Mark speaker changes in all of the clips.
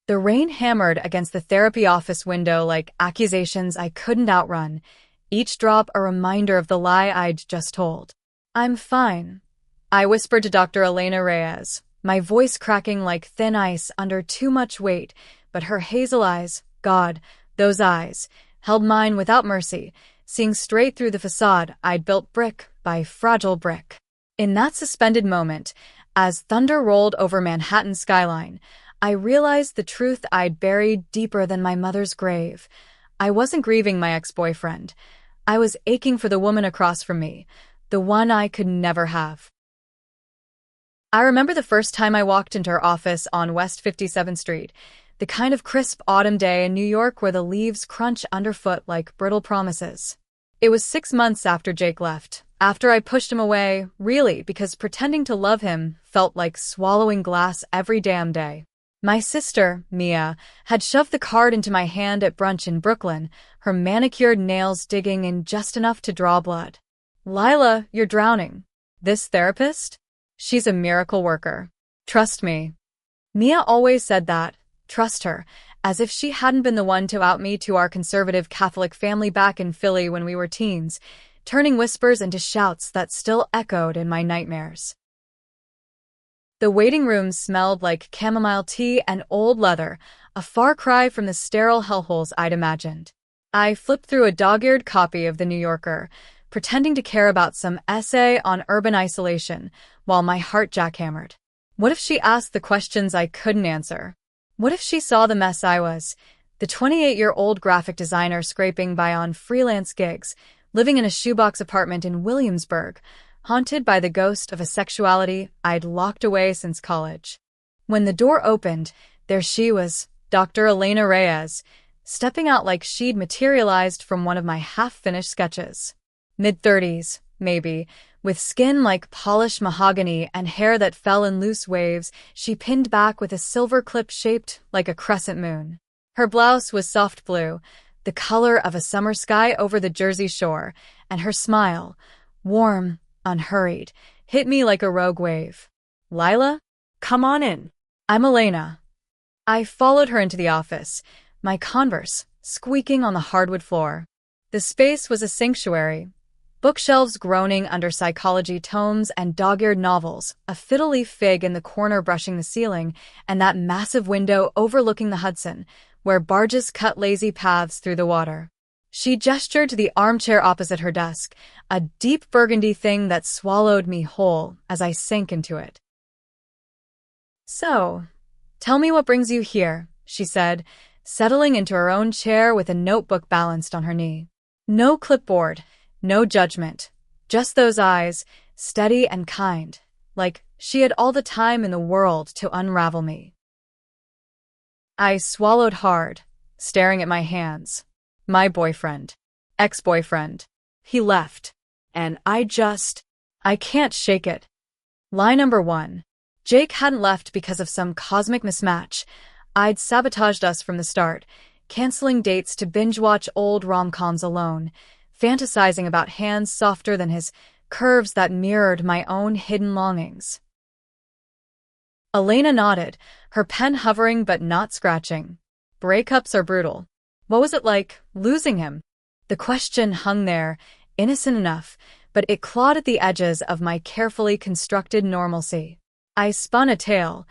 Speaker 1: The rain hammered against the therapy office window like accusations I couldn't outrun, each drop a reminder of the lie I'd just told. "I'm fine," I whispered to Dr. Elena Reyes, my voice cracking like thin ice under too much weight, but her hazel eyes, God, those eyes, held mine without mercy, seeing straight through the facade I'd built brick by fragile brick. In that suspended moment, as thunder rolled over Manhattan's skyline, I realized the truth I'd buried deeper than my mother's grave. I wasn't grieving my ex-boyfriend. I was aching for the woman across from me, the one I could never have. I remember the first time I walked into her office on West 57th Street, the kind of crisp autumn day in New York where the leaves crunch underfoot like brittle promises. It was 6 months after Jake left, after I pushed him away, really, because pretending to love him felt like swallowing glass every damn day. My sister, Mia, had shoved the card into my hand at brunch in Brooklyn, her manicured nails digging in just enough to draw blood. "Lila, you're drowning. This therapist? She's a miracle worker. Trust me." Mia always said that, trust her, as if she hadn't been the one to out me to our conservative Catholic family back in Philly when we were teens, turning whispers into shouts that still echoed in my nightmares. The waiting room smelled like chamomile tea and old leather, a far cry from the sterile hellholes I'd imagined. I flipped through a dog-eared copy of The New Yorker, pretending to care about some essay on urban isolation, while my heart jackhammered. What if she asked the questions I couldn't answer? What if she saw the mess I was, the 28-year-old graphic designer scraping by on freelance gigs, living in a shoebox apartment in Williamsburg, haunted by the ghost of a sexuality I'd locked away since college? When the door opened, there she was, Dr. Elena Reyes, stepping out like she'd materialized from one of my half-finished sketches. Mid-30s, maybe, with skin like polished mahogany and hair that fell in loose waves, she pinned back with a silver clip shaped like a crescent moon. Her blouse was soft blue, the color of a summer sky over the Jersey Shore, and her smile, warm, unhurried, hit me like a rogue wave. "Lila, come on in. I'm Elena." I followed her into the office, my Converse squeaking on the hardwood floor. The space was a sanctuary, bookshelves groaning under psychology tomes and dog-eared novels, a fiddle-leaf fig in the corner brushing the ceiling, and that massive window overlooking the Hudson, where barges cut lazy paths through the water. She gestured to the armchair opposite her desk, a deep burgundy thing that swallowed me whole as I sank into it. "So, tell me what brings you here," she said, settling into her own chair with a notebook balanced on her knee. No clipboard, no judgment, just those eyes, steady and kind, like she had all the time in the world to unravel me. I swallowed hard, staring at my hands. My boyfriend. Ex-boyfriend. He left. And I can't shake it. Lie number 1. Jake hadn't left because of some cosmic mismatch. I'd sabotaged us from the start, canceling dates to binge-watch old rom-coms alone, fantasizing about hands softer than his, curves that mirrored my own hidden longings. Elena nodded, her pen hovering but not scratching. Breakups are brutal. What was it like, losing him? The question hung there, innocent enough, but it clawed at the edges of my carefully constructed normalcy. I spun a tale.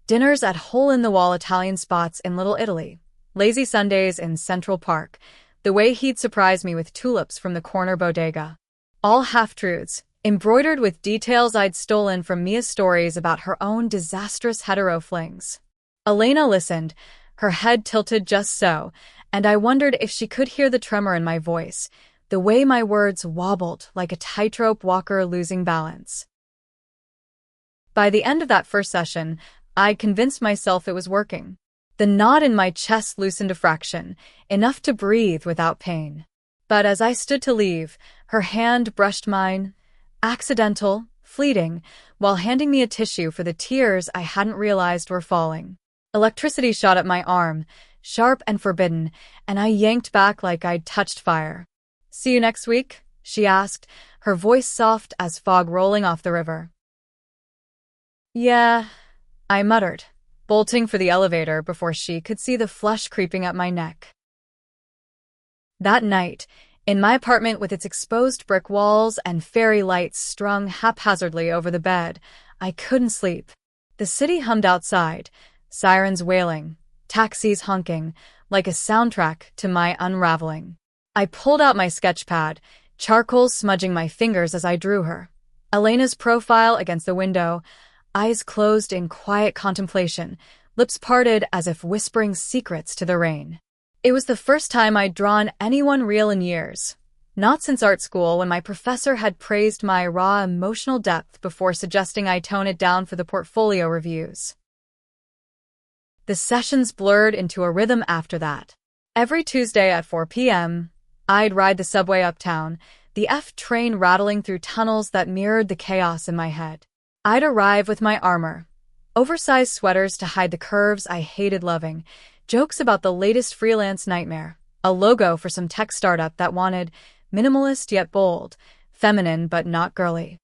Speaker 1: Dinners at hole-in-the-wall Italian spots in Little Italy, lazy Sundays in Central Park, the way he'd surprise me with tulips from the corner bodega. All half-truths, embroidered with details I'd stolen from Mia's stories about her own disastrous hetero flings. Elena listened, her head tilted just so, and I wondered if she could hear the tremor in my voice, the way my words wobbled like a tightrope walker losing balance. By the end of that first session, I convinced myself it was working. The knot in my chest loosened a fraction, enough to breathe without pain. But as I stood to leave, her hand brushed mine, accidental, fleeting, while handing me a tissue for the tears I hadn't realized were falling. Electricity shot up my arm, sharp and forbidden, and I yanked back like I'd touched fire. "See you next week?" she asked, her voice soft as fog rolling off the river. "Yeah," I muttered, bolting for the elevator before she could see the flush creeping up my neck. That night, in my apartment with its exposed brick walls and fairy lights strung haphazardly over the bed, I couldn't sleep. The city hummed outside, sirens wailing, taxis honking, like a soundtrack to my unraveling. I pulled out my sketch pad, charcoal smudging my fingers as I drew her. Elena's profile against the window, eyes closed in quiet contemplation, lips parted as if whispering secrets to the rain. It was the first time I'd drawn anyone real in years. Not since art school, when my professor had praised my raw emotional depth before suggesting I tone it down for the portfolio reviews. The sessions blurred into a rhythm after that. Every Tuesday at 4 p.m., I'd ride the subway uptown, the F train rattling through tunnels that mirrored the chaos in my head. I'd arrive with my armor, oversized sweaters to hide the curves I hated loving, jokes about the latest freelance nightmare, a logo for some tech startup that wanted minimalist yet bold, feminine but not girly.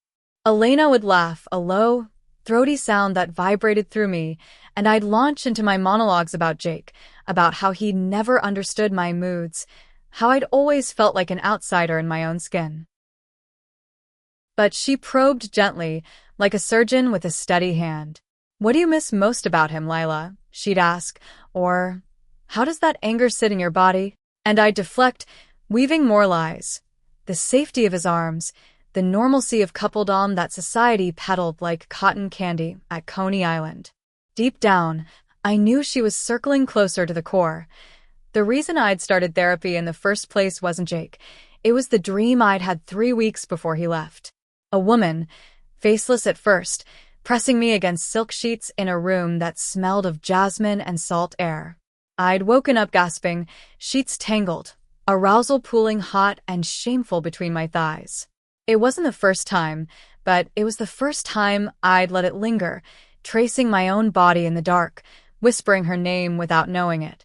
Speaker 1: Elena would laugh, a low, throaty sound that vibrated through me, and I'd launch into my monologues about Jake, about how he never understood my moods, how I'd always felt like an outsider in my own skin. But she probed gently, like a surgeon with a steady hand. "What do you miss most about him, Lila?" she'd ask, or, "How does that anger sit in your body?" And I'd deflect, weaving more lies. The safety of his arms, the normalcy of coupledom that society peddled like cotton candy at Coney Island. Deep down, I knew she was circling closer to the core. The reason I'd started therapy in the first place wasn't Jake. It was the dream I'd had 3 weeks before he left. A woman, faceless at first, pressing me against silk sheets in a room that smelled of jasmine and salt air. I'd woken up gasping, sheets tangled, arousal pooling hot and shameful between my thighs. It wasn't the first time, but it was the first time I'd let it linger, tracing my own body in the dark, whispering her name without knowing it.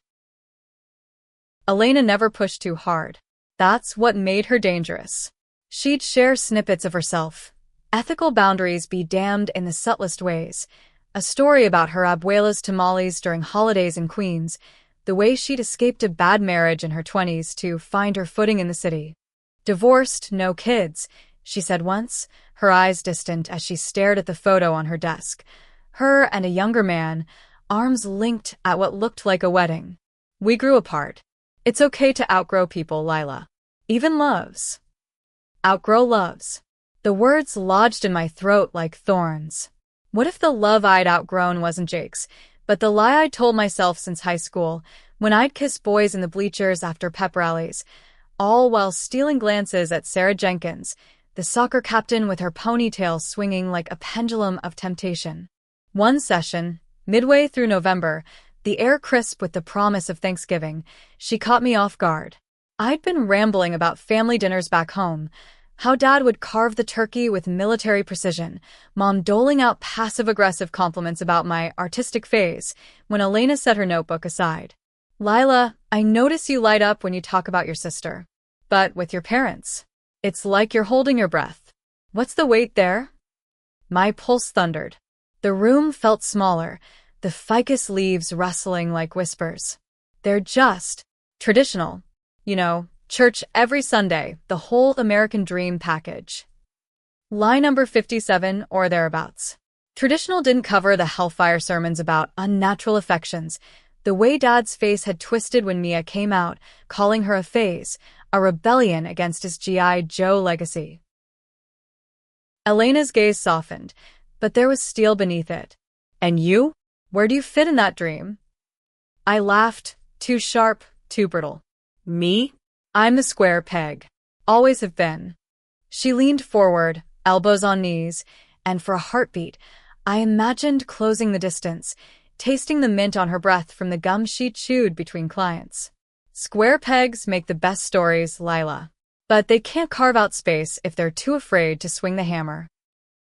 Speaker 1: Elena never pushed too hard. That's what made her dangerous. She'd share snippets of herself. Ethical boundaries be damned in the subtlest ways. A story about her abuela's tamales during holidays in Queens, the way she'd escaped a bad marriage in her 20s to find her footing in the city. "Divorced, no kids," she said once, her eyes distant as she stared at the photo on her desk. Her and a younger man, arms linked at what looked like a wedding. "We grew apart. It's okay to outgrow people, Lila. Even loves. Outgrow loves." The words lodged in my throat like thorns. What if the love I'd outgrown wasn't Jake's, but the lie I'd told myself since high school, when I'd kiss boys in the bleachers after pep rallies, all while stealing glances at Sarah Jenkins, the soccer captain with her ponytail swinging like a pendulum of temptation. One session, midway through November, the air crisp with the promise of Thanksgiving, she caught me off guard. I'd been rambling about family dinners back home, how Dad would carve the turkey with military precision, Mom doling out passive-aggressive compliments about my artistic phase, when Elena set her notebook aside. "Lila, I notice you light up when you talk about your sister. But with your parents, it's like you're holding your breath. What's the wait there?" My pulse thundered. The room felt smaller, the ficus leaves rustling like whispers. "They're just traditional, you know, church every Sunday, the whole American dream package." Lie number 57 or thereabouts. Traditional didn't cover the hellfire sermons about unnatural affections, the way Dad's face had twisted when Mia came out, calling her a phase, a rebellion against his G.I. Joe legacy. Elena's gaze softened, but there was steel beneath it. "And you? Where do you fit in that dream?" I laughed, too sharp, too brittle. "Me? I'm the square peg. Always have been." She leaned forward, elbows on knees, and for a heartbeat, I imagined closing the distance, tasting the mint on her breath from the gum she'd chewed between clients. "Square pegs make the best stories, Lila. But they can't carve out space if they're too afraid to swing the hammer."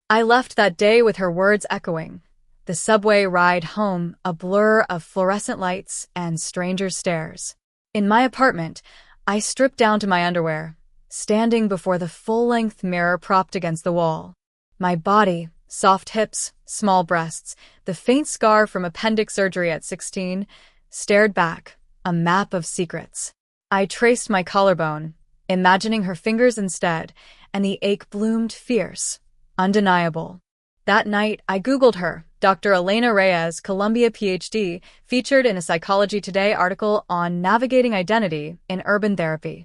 Speaker 1: I left that day with her words echoing. The subway ride home, a blur of fluorescent lights and strangers' stares. In my apartment, I stripped down to my underwear, standing before the full-length mirror propped against the wall. My body, soft hips, small breasts, the faint scar from appendix surgery at 16, stared back, a map of secrets. I traced my collarbone, imagining her fingers instead, and the ache bloomed fierce, undeniable. That night, I Googled her, Dr. Elena Reyes, Columbia PhD, featured in a Psychology Today article on navigating identity in urban therapy.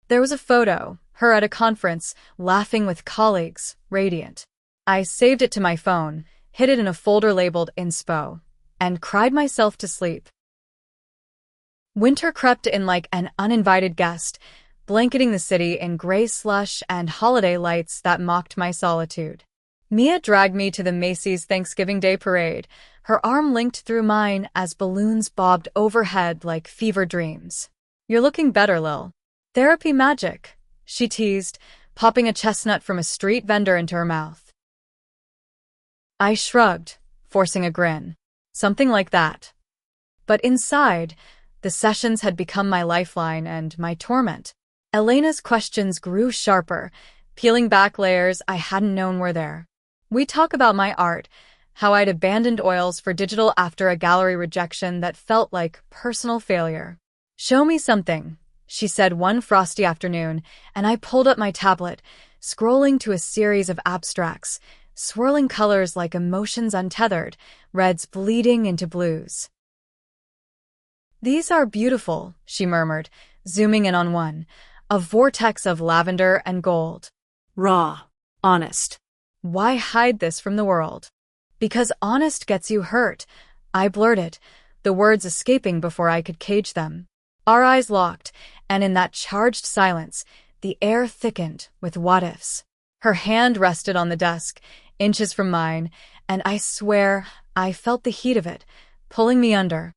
Speaker 1: There was a photo, her at a conference, laughing with colleagues, radiant. I saved it to my phone, hid it in a folder labeled Inspo, and cried myself to sleep. Winter crept in like an uninvited guest, blanketing the city in gray slush and holiday lights that mocked my solitude. Mia dragged me to the Macy's Thanksgiving Day parade, her arm linked through mine as balloons bobbed overhead like fever dreams. "You're looking better, Lil. Therapy magic," she teased, popping a chestnut from a street vendor into her mouth. I shrugged, forcing a grin. Something like that. But inside, the sessions had become my lifeline and my torment. Elena's questions grew sharper, peeling back layers I hadn't known were there. We talk about my art, how I'd abandoned oils for digital after a gallery rejection that felt like personal failure. "Show me something," she said one frosty afternoon, and I pulled up my tablet, scrolling to a series of abstracts, swirling colors like emotions untethered, reds bleeding into blues. "These are beautiful," she murmured, zooming in on one, a vortex of lavender and gold.
Speaker 2: Raw. Honest.
Speaker 1: "Why hide this from the world?" "Because honest gets you hurt," I blurted, the words escaping before I could cage them. Our eyes locked, and in that charged silence, the air thickened with what-ifs. Her hand rested on the desk, inches from mine, and I swear I felt the heat of it, pulling me under.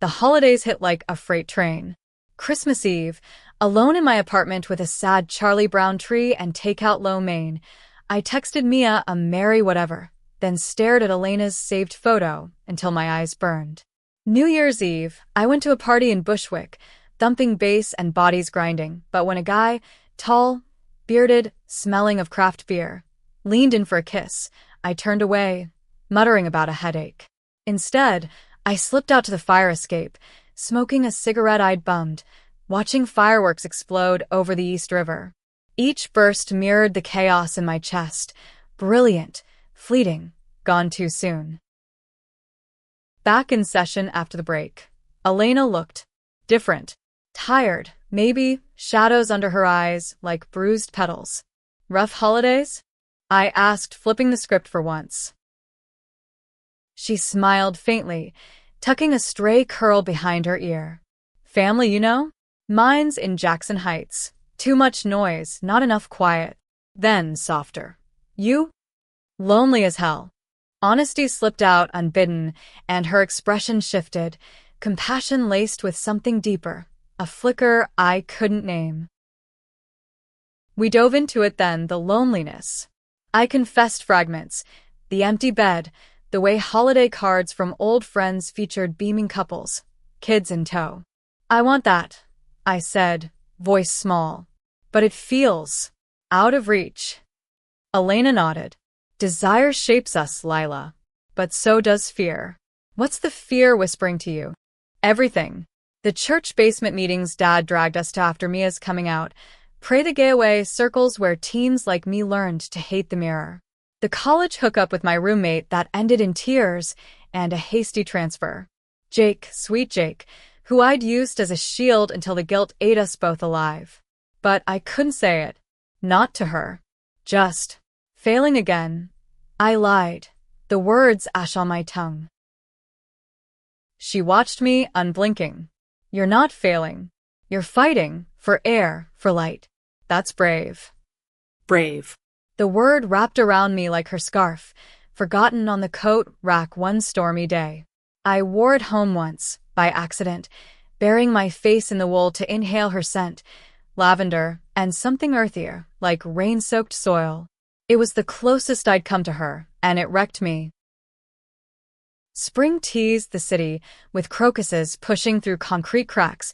Speaker 1: The holidays hit like a freight train. Christmas Eve, alone in my apartment with a sad Charlie Brown tree and takeout lo mein, I texted Mia a merry whatever, then stared at Elena's saved photo until my eyes burned. New Year's Eve, I went to a party in Bushwick, thumping bass and bodies grinding, but when a guy, tall, bearded, smelling of craft beer, leaned in for a kiss, I turned away, muttering about a headache. Instead, I slipped out to the fire escape, smoking a cigarette I'd bummed, watching fireworks explode over the East River. Each burst mirrored the chaos in my chest, brilliant, fleeting, gone too soon. Back in session after the break, Elena looked different, tired, maybe, shadows under her eyes like bruised petals. "Rough holidays?" I asked, flipping the script for once. She smiled faintly, tucking a stray curl behind her ear. "Family, you know? Mine's in Jackson Heights. Too much noise, not enough quiet." Then softer. "You?" "Lonely as hell." Honesty slipped out unbidden, and her expression shifted, compassion laced with something deeper, a flicker I couldn't name. We dove into it then, the loneliness. I confessed fragments, the empty bed, the way holiday cards from old friends featured beaming couples, kids in tow. "I want that," I said, voice small. "But it feels out of reach." Elena nodded. "Desire shapes us, Lila. But so does fear." "What's the fear whispering to you?" "Everything. The church basement meetings Dad dragged us to after Mia's coming out. Pray the gay away circles where teens like me learned to hate the mirror. The college hookup with my roommate that ended in tears and a hasty transfer. Jake, sweet Jake, who I'd used as a shield until the guilt ate us both alive. But I couldn't say it. Not to her. Just failing again. I lied. The words ash on my tongue. She watched me, unblinking. "You're not failing. You're fighting for air, for light. That's brave."
Speaker 2: Brave.
Speaker 1: The word wrapped around me like her scarf, forgotten on the coat rack one stormy day. I wore it home once, by accident, burying my face in the wool to inhale her scent, lavender, and something earthier, like rain-soaked soil. It was the closest I'd come to her, and it wrecked me. Spring teased the city, with crocuses pushing through concrete cracks,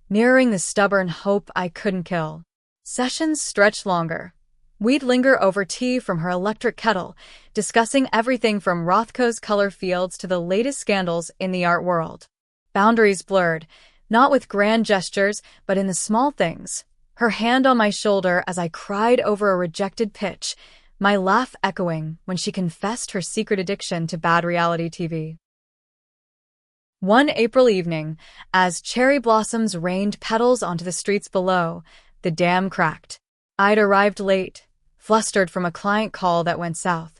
Speaker 1: mirroring the stubborn hope I couldn't kill. Sessions stretched longer, We'd linger over tea from her electric kettle, discussing everything from Rothko's color fields to the latest scandals in the art world. Boundaries blurred, not with grand gestures, but in the small things. Her hand on my shoulder as I cried over a rejected pitch, my laugh echoing when she confessed her secret addiction to bad reality TV. One April evening, as cherry blossoms rained petals onto the streets below, the dam cracked. I'd arrived late, flustered from a client call that went south,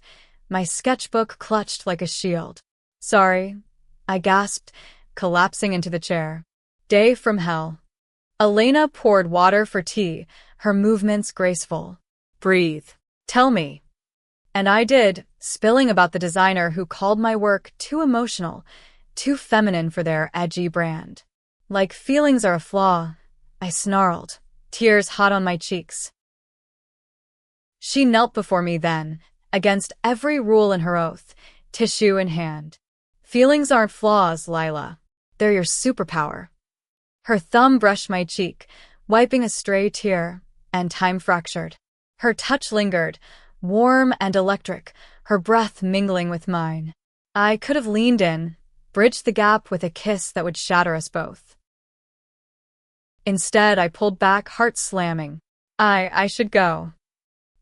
Speaker 1: my sketchbook clutched like a shield. "Sorry," I gasped, collapsing into the chair. "Day from hell." Elena poured water for tea, her movements graceful. "Breathe. Tell me." And I did, spilling about the designer who called my work too emotional, too feminine for their edgy brand. "Like feelings are a flaw," I snarled, tears hot on my cheeks. She knelt before me then, against every rule in her oath, tissue in hand. "Feelings aren't flaws, Lila. They're your superpower." Her thumb brushed my cheek, wiping a stray tear, and time fractured. Her touch lingered, warm and electric, her breath mingling with mine. I could have leaned in, bridged the gap with a kiss that would shatter us both. Instead, I pulled back, heart slamming. I should go."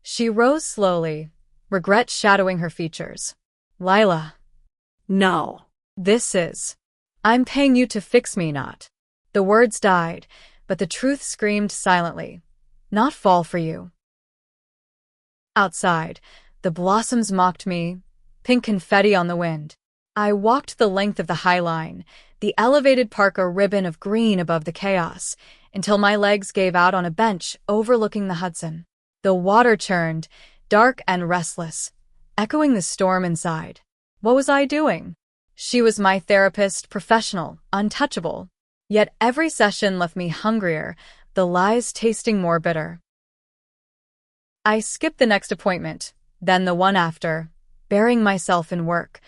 Speaker 1: She rose slowly, regret shadowing her features. "Lila."
Speaker 2: No.
Speaker 1: I'm paying you to fix me, not." The words died, but the truth screamed silently. "Not fall for you." Outside, the blossoms mocked me, pink confetti on the wind. I walked the length of the High Line, the elevated park a ribbon of green above the chaos, until my legs gave out on a bench overlooking the Hudson. The water churned, dark and restless, echoing the storm inside. What was I doing? She was my therapist, professional, untouchable. Yet every session left me hungrier, the lies tasting more bitter. I skipped the next appointment, then the one after, burying myself in work.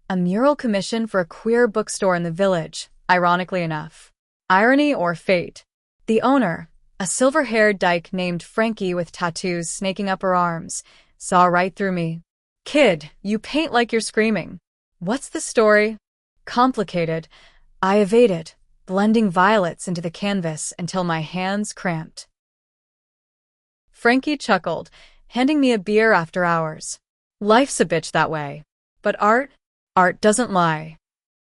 Speaker 1: A mural commission for a queer bookstore in the village, ironically enough. Irony or fate? The owner, a silver-haired dyke named Frankie with tattoos snaking up her arms, saw right through me. "Kid, you paint like you're screaming." "What's the story?" "Complicated." I evaded, blending violets into the canvas until my hands cramped. Frankie chuckled, handing me a beer after hours. "Life's a bitch that way. But art doesn't lie."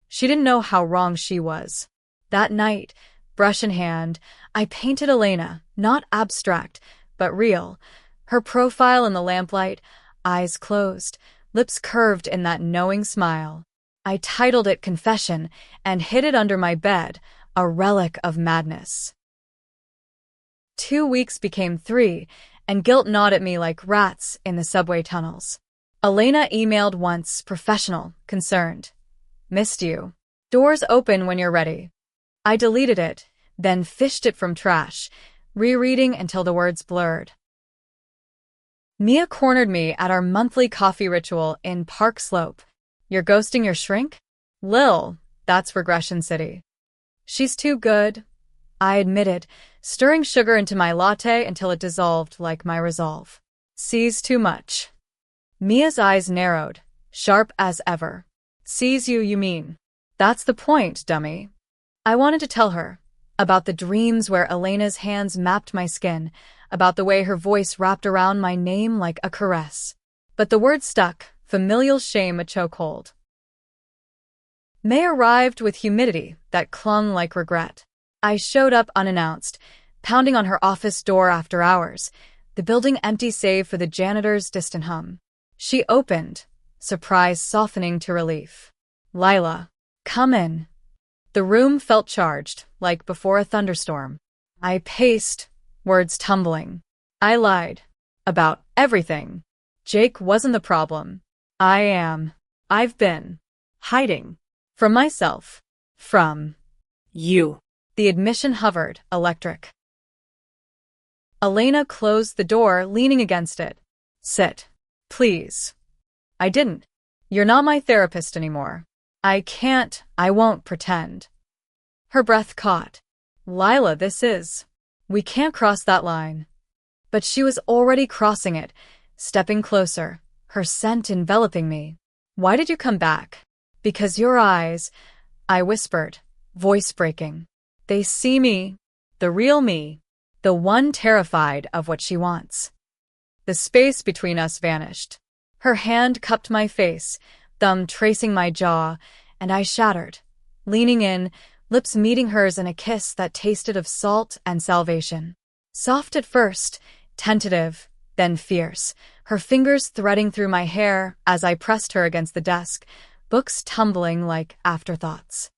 Speaker 1: She didn't know how wrong she was. That night, brush in hand, I painted Elena, not abstract, but real. Her profile in the lamplight, eyes closed, lips curved in that knowing smile. I titled it Confession and hid it under my bed, a relic of madness. 2 weeks became 3, and guilt gnawed at me like rats in the subway tunnels. Elena emailed once, professional, concerned. "Missed you. Doors open when you're ready." I deleted it, then fished it from trash, rereading until the words blurred. Mia cornered me at our monthly coffee ritual in Park Slope. "You're ghosting your shrink?" "Lil, that's Regression City." "She's too good," I admitted, stirring sugar into my latte until it dissolved like my resolve. "Sees too much." Mia's eyes narrowed, sharp as ever. "Sees you, you mean?" "That's the point, dummy." I wanted to tell her about the dreams where Elena's hands mapped my skin, about the way her voice wrapped around my name like a caress. But the words stuck, familial shame a chokehold. May arrived with humidity that clung like regret. I showed up unannounced, pounding on her office door after hours, the building empty save for the janitor's distant hum. She opened, surprise softening to relief. "Lila, come in." The room felt charged, like before a thunderstorm. I paced, words tumbling. I lied. About everything. Jake wasn't the problem. I've been hiding. From myself. From
Speaker 2: You.
Speaker 1: the admission hovered, electric. Elena closed the door, leaning against it. "Sit. Please." I didn't. "You're not my therapist anymore." I won't pretend." Her breath caught. "Lila, we can't cross that line." But she was already crossing it, stepping closer, her scent enveloping me. "Why did you come back?" "Because your eyes," I whispered, voice breaking. "They see me, the real me, the one terrified of what she wants." The space between us vanished. Her hand cupped my face, thumb tracing my jaw, and I shattered, leaning in, lips meeting hers in a kiss that tasted of salt and salvation. Soft at first, tentative, then fierce, her fingers threading through my hair as I pressed her against the desk, books tumbling like afterthoughts.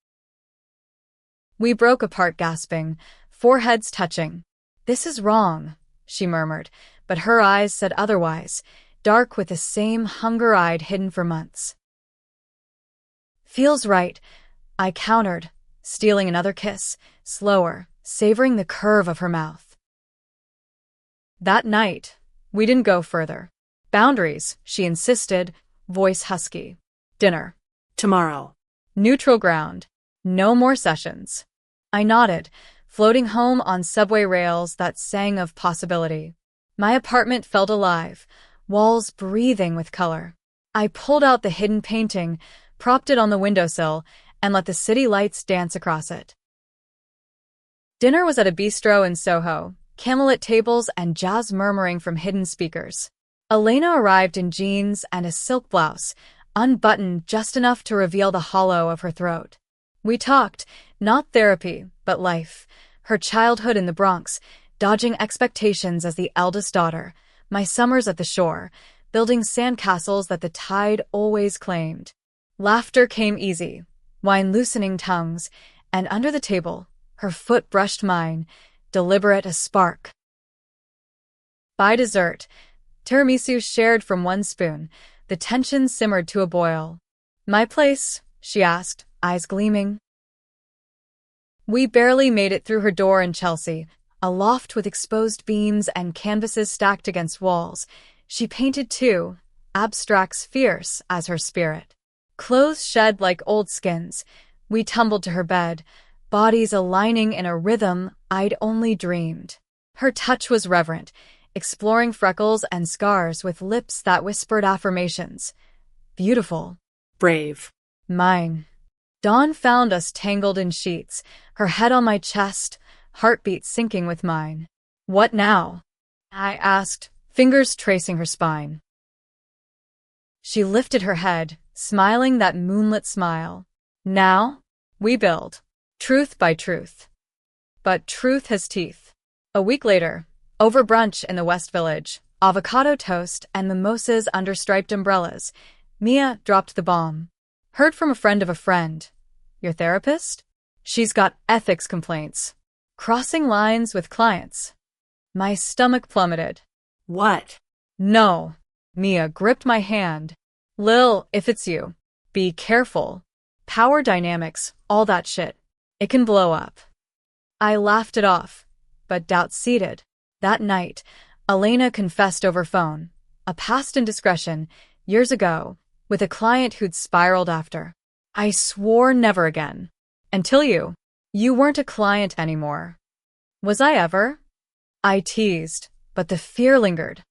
Speaker 1: We broke apart gasping, foreheads touching. "This is wrong," she murmured, but her eyes said otherwise, dark with the same hunger I'd hidden for months. "Feels right," I countered, stealing another kiss, slower, savoring the curve of her mouth. That night, we didn't go further. "Boundaries," she insisted, voice husky. "Dinner."
Speaker 2: Tomorrow.
Speaker 1: Neutral ground. No more sessions. I nodded, floating home on subway rails that sang of possibility. My apartment felt alive, walls breathing with color. I pulled out the hidden painting, propped it on the windowsill, and let the city lights dance across it. Dinner was at a bistro in Soho, candlelit tables and jazz murmuring from hidden speakers. Elena arrived in jeans and a silk blouse, unbuttoned just enough to reveal the hollow of her throat. We talked, not therapy, but life, her childhood in the Bronx, dodging expectations as the eldest daughter, my summers at the shore, building sandcastles that the tide always claimed. Laughter came easy, wine loosening tongues, and under the table, her foot brushed mine, deliberate as spark. By dessert, tiramisu shared from one spoon, the tension simmered to a boil. "My place?" she asked, eyes gleaming. We barely made it through her door in Chelsea, a loft with exposed beams and canvases stacked against walls. She painted too, abstracts fierce as her spirit. Clothes shed like old skins, we tumbled to her bed, bodies aligning in a rhythm I'd only dreamed. Her touch was reverent, exploring freckles and scars with lips that whispered affirmations. Beautiful.
Speaker 2: Brave.
Speaker 1: Mine. Dawn found us tangled in sheets, her head on my chest, heartbeat syncing with mine. "What now?" I asked, fingers tracing her spine. She lifted her head, smiling that moonlit smile. "Now, we build. Truth by truth." But truth has teeth. A week later, over brunch in the West Village, avocado toast and mimosas under striped umbrellas, Mia dropped the bomb. "Heard from a friend of a friend. Your therapist? She's got ethics complaints. Crossing lines with clients." My stomach plummeted.
Speaker 2: What?
Speaker 1: "No." Mia gripped my hand. "Lil, if it's you, be careful. Power dynamics, all that shit. It can blow up." I laughed it off, but doubt seeded. That night, Elena confessed over phone, a past indiscretion, years ago, with a client who'd spiraled after. "I swore never again. Until you weren't a client anymore." "Was I ever?" I teased, but the fear lingered.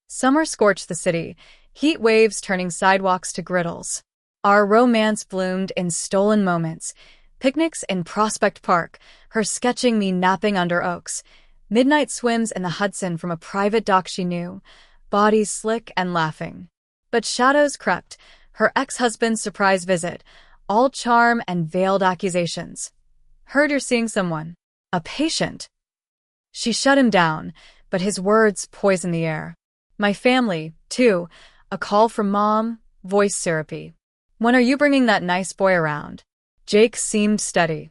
Speaker 1: Summer scorched the city, heat waves turning sidewalks to griddles. Our romance bloomed in stolen moments, picnics in Prospect Park, her sketching me napping under oaks, midnight swims in the Hudson from a private dock she knew, bodies slick and laughing. But shadows crept, her ex-husband's surprise visit, all charm and veiled accusations. "Heard you're seeing someone. A patient." She shut him down, but his words poisoned the air. My family, too, a call from Mom, voice syrupy. "When are you bringing that nice boy around?" Jake seemed steady.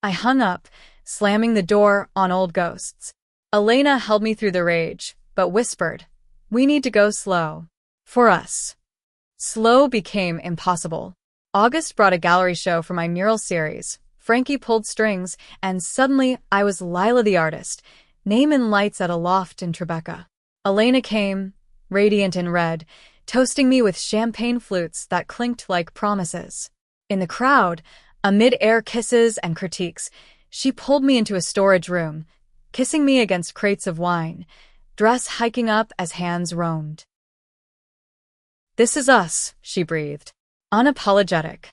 Speaker 1: I hung up, slamming the door on old ghosts. Elena held me through the rage, but whispered, "We need to go slow. For us." Slow became impossible. August brought a gallery show for my mural series. Frankie pulled strings, and suddenly I was Lila the artist, name in lights at a loft in Tribeca. Elena came, radiant in red, toasting me with champagne flutes that clinked like promises. In the crowd, amid air kisses and critiques, she pulled me into a storage room, kissing me against crates of wine, dress hiking up as hands roamed. "This is us," she breathed, unapologetic.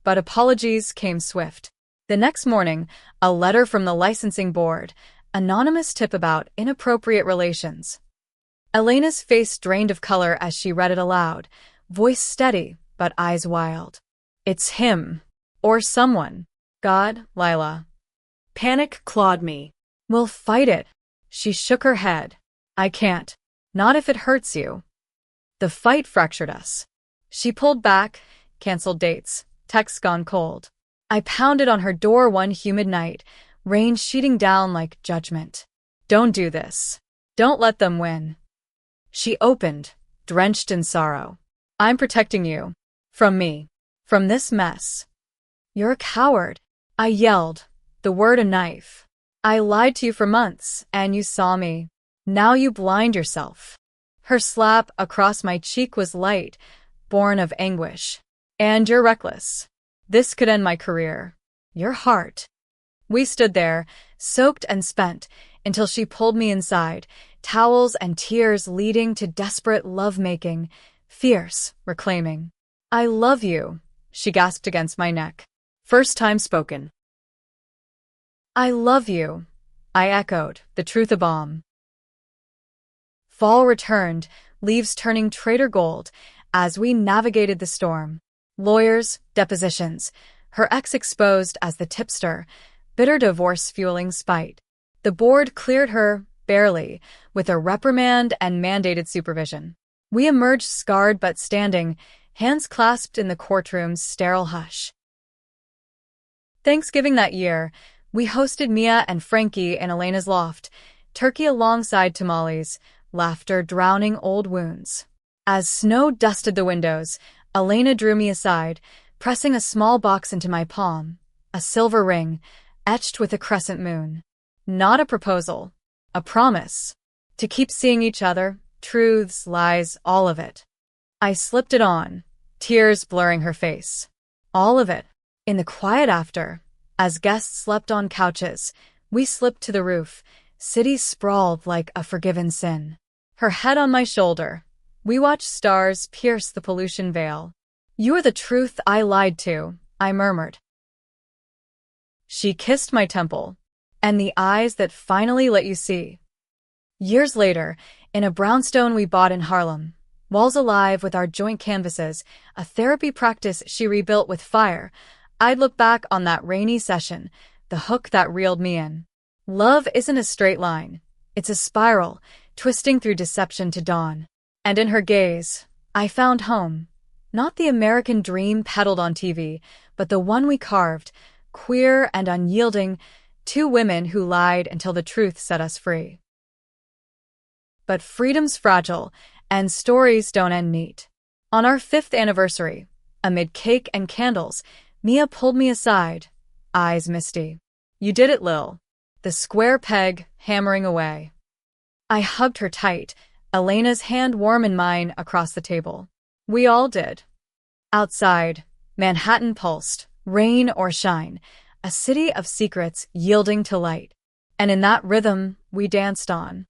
Speaker 1: But apologies came swift. The next morning, a letter from the licensing board, anonymous tip about inappropriate relations. Elena's face drained of color as she read it aloud, voice steady but eyes wild. "It's him. Or someone. God, Lila."
Speaker 2: Panic clawed me.
Speaker 1: "We'll fight it." She shook her head. "I can't. Not if it hurts you." The fight fractured us. She pulled back, canceled dates, texts gone cold. I pounded on her door one humid night, rain sheeting down like judgment. "Don't do this. Don't let them win." She opened, drenched in sorrow. "I'm protecting you. From me. From this mess." "You're a coward," I yelled, the word a knife. "I lied to you for months, and you saw me. Now you blind yourself." Her slap across my cheek was light, born of anguish. "And you're reckless. This could end my career. Your heart." We stood there, soaked and spent, until she pulled me inside, towels and tears leading to desperate lovemaking, fierce, reclaiming. "I love you," she gasped against my neck. First time spoken. "I love you," I echoed, the truth a bomb. Fall returned, leaves turning traitor gold, as we navigated the storm. Lawyers, depositions, her ex exposed as the tipster, bitter divorce fueling spite. The board cleared her, barely, with a reprimand and mandated supervision. We emerged scarred but standing, hands clasped in the courtroom's sterile hush. Thanksgiving that year, we hosted Mia and Frankie in Elena's loft, turkey alongside tamales, laughter drowning old wounds. As snow dusted the windows, Elena drew me aside, pressing a small box into my palm, a silver ring, etched with a crescent moon. Not a proposal, a promise. To keep seeing each other, truths, lies, all of it. I slipped it on, tears blurring her face. All of it. In the quiet after, as guests slept on couches, we slipped to the roof, city sprawled like a forgiven sin. Her head on my shoulder. We watched stars pierce the pollution veil. "You are the truth I lied to," I murmured. She kissed my temple, and the eyes that finally let you see. Years later, in a brownstone we bought in Harlem, walls alive with our joint canvases, a therapy practice she rebuilt with fire, I'd look back on that rainy session, the hook that reeled me in. Love isn't a straight line. It's a spiral, twisting through deception to dawn. And in her gaze, I found home. Not the American dream peddled on TV, but the one we carved, queer and unyielding, two women who lied until the truth set us free. But freedom's fragile, and stories don't end neat. On our 5th anniversary, amid cake and candles, Mia pulled me aside, eyes misty. "You did it, Lil." The square peg hammering away. I hugged her tight, Elena's hand warm in mine across the table. We all did. Outside, Manhattan pulsed, rain or shine, a city of secrets yielding to light. And in that rhythm, we danced on.